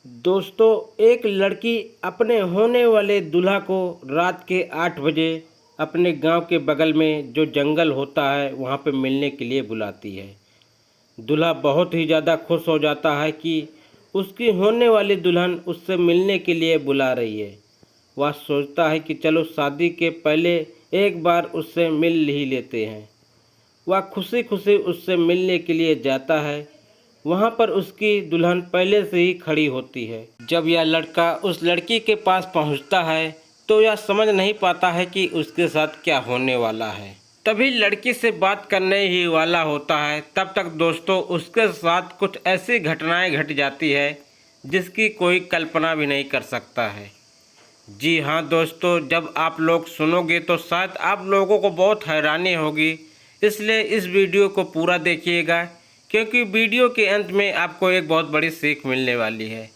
दोस्तों, एक लड़की अपने होने वाले दूल्हा को रात के 8 बजे अपने गांव के बगल में जो जंगल होता है वहां पे मिलने के लिए बुलाती है। दूल्हा बहुत ही ज़्यादा खुश हो जाता है कि उसकी होने वाली दुल्हन उससे मिलने के लिए बुला रही है। वह सोचता है कि चलो शादी के पहले एक बार उससे मिल ही लेते हैं। वह खुशी खुशी उससे मिलने के लिए जाता है। वहाँ पर उसकी दुल्हन पहले से ही खड़ी होती है। जब यह लड़का उस लड़की के पास पहुँचता है तो यह समझ नहीं पाता है कि उसके साथ क्या होने वाला है। तभी लड़की से बात करने ही वाला होता है, तब तक दोस्तों उसके साथ कुछ ऐसी घटनाएं घट जाती है जिसकी कोई कल्पना भी नहीं कर सकता है। जी हाँ दोस्तों, जब आप लोग सुनोगे तो शायद आप लोगों को बहुत हैरानी होगी, इसलिए इस वीडियो को पूरा देखिएगा क्योंकि वीडियो के अंत में आपको एक बहुत बड़ी सीख मिलने वाली है।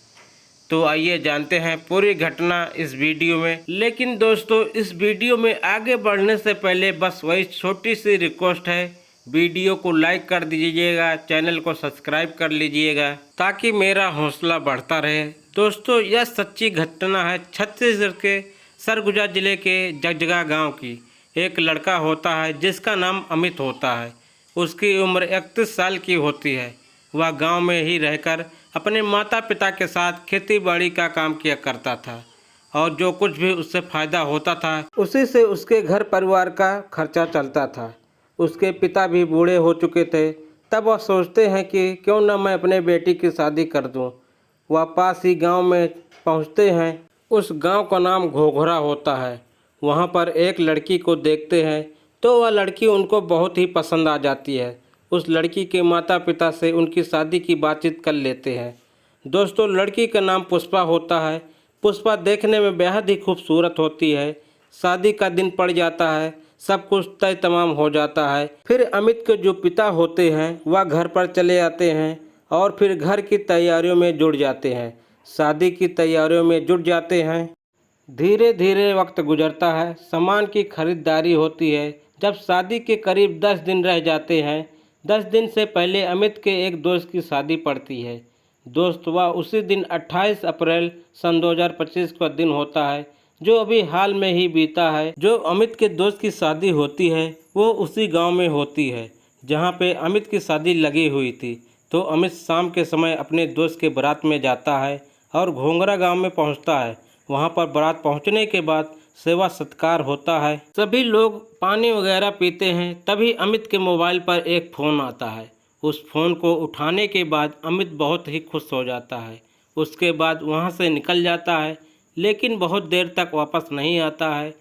तो आइए जानते हैं पूरी घटना इस वीडियो में। लेकिन दोस्तों, इस वीडियो में आगे बढ़ने से पहले बस वही छोटी सी रिक्वेस्ट है, वीडियो को लाइक कर दीजिएगा, चैनल को सब्सक्राइब कर लीजिएगा ताकि मेरा हौसला बढ़ता रहे। दोस्तों, यह सच्ची घटना है छत्तीसगढ़ के सरगुजा जिले के जगजगा गांव की। एक लड़का होता है जिसका नाम अमित होता है। उसकी उम्र 31 साल की होती है। वह गांव में ही रहकर अपने माता पिता के साथ खेती बाड़ी का काम किया करता था और जो कुछ भी उससे फ़ायदा होता था उसी से उसके घर परिवार का खर्चा चलता था। उसके पिता भी बूढ़े हो चुके थे। तब वह सोचते हैं कि क्यों न मैं अपने बेटी की शादी कर दूं। वह पास ही गांव में पहुंचते हैं। उस गांव का नाम घोघरा होता है। वहां पर एक लड़की को देखते हैं तो वह लड़की उनको बहुत ही पसंद आ जाती है। उस लड़की के माता पिता से उनकी शादी की बातचीत कर लेते हैं। दोस्तों, लड़की का नाम पुष्पा होता है। पुष्पा देखने में बेहद ही खूबसूरत होती है। शादी का दिन पड़ जाता है, सब कुछ तय तमाम हो जाता है। फिर अमित के जो पिता होते हैं वह घर पर चले आते हैं और फिर घर की तैयारियों में जुट जाते हैं, शादी की तैयारियों में जुट जाते हैं। धीरे धीरे वक्त गुजरता है, सामान की खरीदारी होती है। जब शादी के करीब 10 दिन रह जाते हैं, 10 दिन से पहले अमित के एक दोस्त की शादी पड़ती है। दोस्त वह उसी दिन 28 अप्रैल सन 2025 का दिन होता है जो अभी हाल में ही बीता है। जो अमित के दोस्त की शादी होती है वो उसी गांव में होती है जहां पे अमित की शादी लगी हुई थी। तो अमित शाम के समय अपने दोस्त के बारात में जाता है और घोंघरा गांव में पहुंचता है। वहां पर बारात पहुंचने के बाद सेवा सत्कार होता है, सभी लोग पानी वगैरह पीते हैं। तभी अमित के मोबाइल पर एक फ़ोन आता है। उस फ़ोन को उठाने के बाद अमित बहुत ही खुश हो जाता है। उसके बाद वहां से निकल जाता है, लेकिन बहुत देर तक वापस नहीं आता है।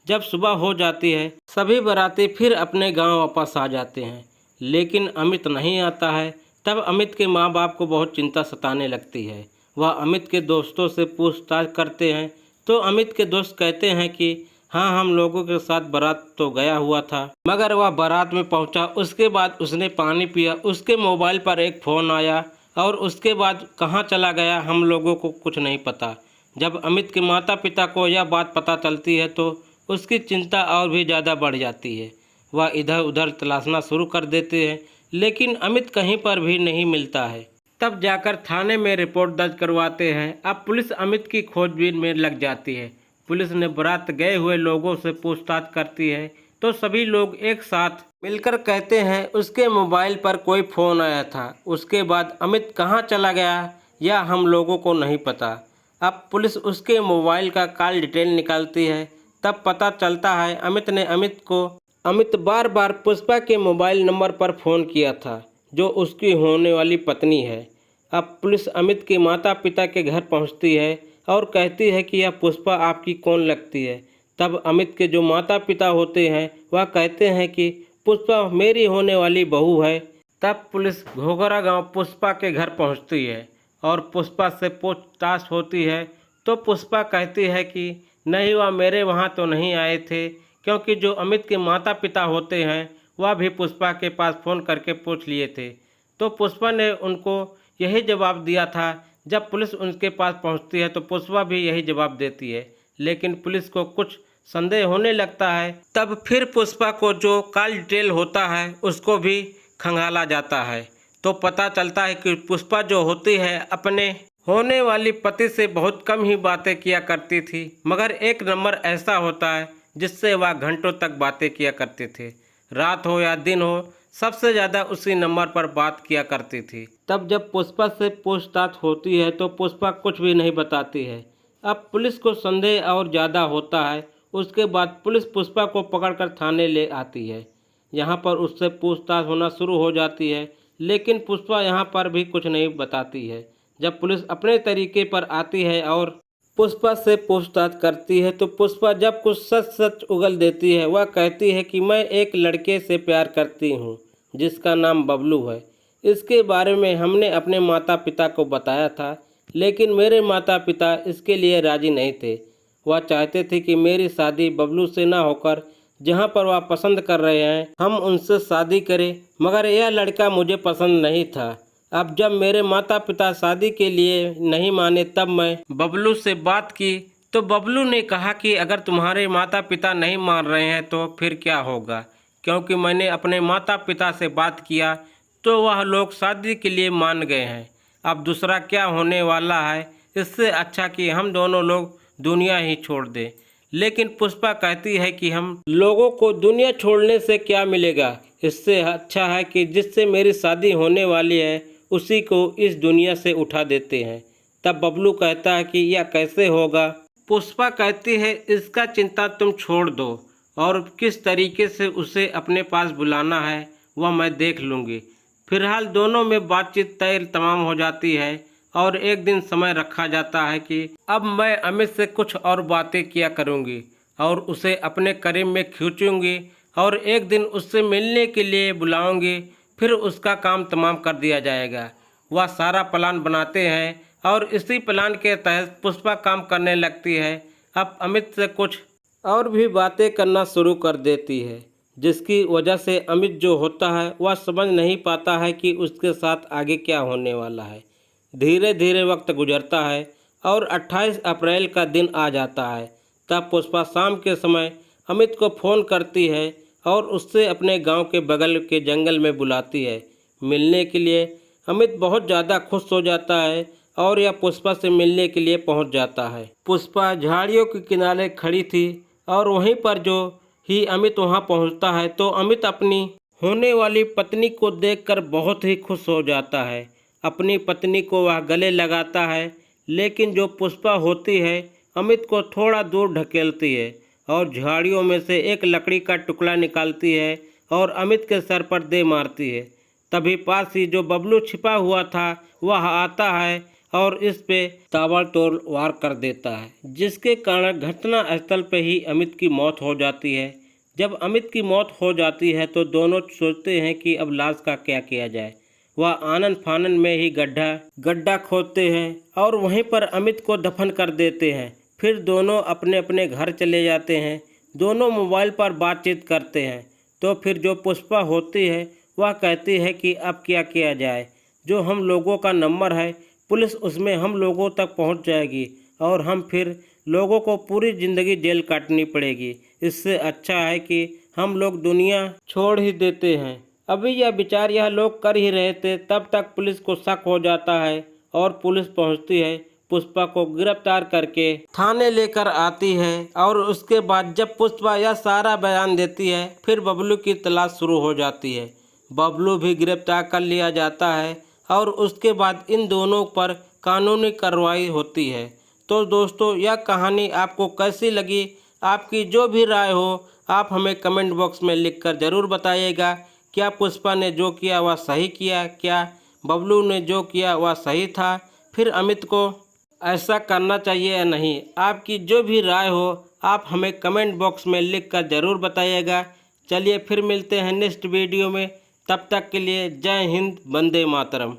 जब सुबह हो जाती है, सभी बाराती फिर अपने गांव वापस आ जाते हैं, लेकिन अमित नहीं आता है। तब अमित के माँ बाप को बहुत चिंता सताने लगती है। वह अमित के दोस्तों से पूछताछ करते हैं तो अमित के दोस्त कहते हैं कि हाँ, हम लोगों के साथ बारात तो गया हुआ था, मगर वह बारात में पहुंचा, उसके बाद उसने पानी पिया, उसके मोबाइल पर एक फ़ोन आया और उसके बाद कहाँ चला गया हम लोगों को कुछ नहीं पता। जब अमित के माता पिता को यह बात पता चलती है तो उसकी चिंता और भी ज़्यादा बढ़ जाती है। वह इधर उधर तलाशना शुरू कर देते हैं, लेकिन अमित कहीं पर भी नहीं मिलता है। तब जाकर थाने में रिपोर्ट दर्ज करवाते हैं। अब पुलिस अमित की खोजबीन में लग जाती है। पुलिस ने बारात गए हुए लोगों से पूछताछ करती है तो सभी लोग एक साथ मिलकर कहते हैं उसके मोबाइल पर कोई फ़ोन आया था। उसके बाद अमित कहाँ चला गया यह हम लोगों को नहीं पता। अब पुलिस उसके मोबाइल का कॉल डिटेल निकालती है। तब पता चलता है अमित बार बार पुष्पा के मोबाइल नंबर पर फ़ोन किया था जो उसकी होने वाली पत्नी है। अब पुलिस अमित के माता पिता के घर पहुंचती है और कहती है कि यह पुष्पा आपकी कौन लगती है। तब अमित के जो माता पिता होते हैं वह कहते हैं कि पुष्पा मेरी होने वाली बहू है। तब पुलिस घोघरा गांव पुष्पा के घर पहुंचती है और पुष्पा से पूछताछ होती है तो पुष्पा कहती है कि नहीं, वह मेरे वहां तो नहीं आए थे, क्योंकि जो अमित के माता पिता होते हैं वह भी पुष्पा के पास फ़ोन करके पूछ लिए थे। तो पुष्पा ने उनको यही जवाब दिया था। जब पुलिस उनके पास पहुंचती है तो पुष्पा भी यही जवाब देती है, लेकिन पुलिस को कुछ संदेह होने लगता है। तब फिर पुष्पा को जो कॉल डिटेल होता है उसको भी खंगाला जाता है तो पता चलता है कि पुष्पा जो होती है अपने होने वाली पति से बहुत कम ही बातें किया करती थी, मगर एक नंबर ऐसा होता है जिससे वह घंटों तक बातें किया करते थे। रात हो या दिन हो, सबसे ज़्यादा उसी नंबर पर बात किया करती थी। तब जब पुष्पा से पूछताछ होती है तो पुष्पा कुछ भी नहीं बताती है। अब पुलिस को संदेह और ज़्यादा होता है। उसके बाद पुलिस पुष्पा को पकड़कर थाने ले आती है। यहाँ पर उससे पूछताछ होना शुरू हो जाती है, लेकिन पुष्पा यहाँ पर भी कुछ नहीं बताती है। जब पुलिस अपने तरीके पर आती है और पुष्पा से पूछताछ करती है तो पुष्पा जब कुछ सच सच उगल देती है। वह कहती है कि मैं एक लड़के से प्यार करती हूँ जिसका नाम बबलू है। इसके बारे में हमने अपने माता पिता को बताया था, लेकिन मेरे माता पिता इसके लिए राजी नहीं थे। वह चाहते थे कि मेरी शादी बबलू से ना होकर जहाँ पर वह पसंद कर रहे हैं हम उनसे शादी करें, मगर यह लड़का मुझे पसंद नहीं था। अब जब मेरे माता पिता शादी के लिए नहीं माने तब मैं बबलू से बात की तो बबलू ने कहा कि अगर तुम्हारे माता पिता नहीं मान रहे हैं तो फिर क्या होगा, क्योंकि मैंने अपने माता पिता से बात किया तो वह लोग शादी के लिए मान गए हैं। अब दूसरा क्या होने वाला है, इससे अच्छा कि हम दोनों लोग दुनिया ही छोड़ दें। लेकिन पुष्पा कहती है कि हम लोगों को दुनिया छोड़ने से क्या मिलेगा, इससे अच्छा है कि जिससे मेरी शादी होने वाली है उसी को इस दुनिया से उठा देते हैं। तब बबलू कहता है कि यह कैसे होगा। पुष्पा कहती है इसका चिंता तुम छोड़ दो और किस तरीके से उसे अपने पास बुलाना है वह मैं देख लूँगी। फिलहाल दोनों में बातचीत तय तमाम हो जाती है और एक दिन समय रखा जाता है कि अब मैं अमित से कुछ और बातें किया करूँगी और उसे अपने करीब में खींचूँगी और एक दिन उससे मिलने के लिए बुलाऊँगी। फिर उसका काम तमाम कर दिया जाएगा। वह सारा प्लान बनाते हैं और इसी प्लान के तहत पुष्पा काम करने लगती है। अब अमित से कुछ और भी बातें करना शुरू कर देती है, जिसकी वजह से अमित जो होता है वह समझ नहीं पाता है कि उसके साथ आगे क्या होने वाला है। धीरे धीरे वक्त गुजरता है और 28 अप्रैल का दिन आ जाता है। तब पुष्पा शाम के समय अमित को फ़ोन करती है और उससे अपने गांव के बगल के जंगल में बुलाती है मिलने के लिए। अमित बहुत ज़्यादा खुश हो जाता है और यह पुष्पा से मिलने के लिए पहुंच जाता है। पुष्पा झाड़ियों के किनारे खड़ी थी और वहीं पर जो ही अमित वहां पहुंचता है तो अमित अपनी होने वाली पत्नी को देखकर बहुत ही खुश हो जाता है। अपनी पत्नी को वह गले लगाता है, लेकिन जो पुष्पा होती है अमित को थोड़ा दूर ढकेलती है और झाड़ियों में से एक लकड़ी का टुकड़ा निकालती है और अमित के सर पर दे मारती है। तभी पास ही जो बबलू छिपा हुआ था वह आता है और इस पे ताबड़तोड़ वार कर देता है, जिसके कारण घटना स्थल पर ही अमित की मौत हो जाती है। जब अमित की मौत हो जाती है तो दोनों सोचते हैं कि अब लाश का क्या किया जाए। वह आनन फानन में ही गड्ढा खोदते हैं और वहीं पर अमित को दफन कर देते हैं। फिर दोनों अपने अपने घर चले जाते हैं। दोनों मोबाइल पर बातचीत करते हैं। तो फिर जो पुष्पा होती है वह कहती है कि अब क्या किया जाए। जो हम लोगों का नंबर है पुलिस उसमें हम लोगों तक पहुंच जाएगी और हम फिर लोगों को पूरी ज़िंदगी जेल काटनी पड़ेगी। इससे अच्छा है कि हम लोग दुनिया छोड़ ही देते हैं। अभी यह विचार यह लोग कर ही रहे थे, तब तक पुलिस को शक हो जाता है और पुलिस पहुंचती है, पुष्पा को गिरफ्तार करके थाने लेकर आती है। और उसके बाद जब पुष्पा यह सारा बयान देती है फिर बबलू की तलाश शुरू हो जाती है। बबलू भी गिरफ्तार कर लिया जाता है और उसके बाद इन दोनों पर कानूनी कार्रवाई होती है। तो दोस्तों यह कहानी आपको कैसी लगी, आपकी जो भी राय हो आप हमें कमेंट बॉक्स में लिखकर ज़रूर बताइएगा। क्या पुष्पा ने जो किया वह सही किया, क्या बबलू ने जो किया वह सही था, फिर अमित को ऐसा करना चाहिए या नहीं। आपकी जो भी राय हो आप हमें कमेंट बॉक्स में लिखकर ज़रूर बताइएगा। चलिए फिर मिलते हैं नेक्स्ट वीडियो में, तब तक के लिए जय हिंद, वंदे मातरम।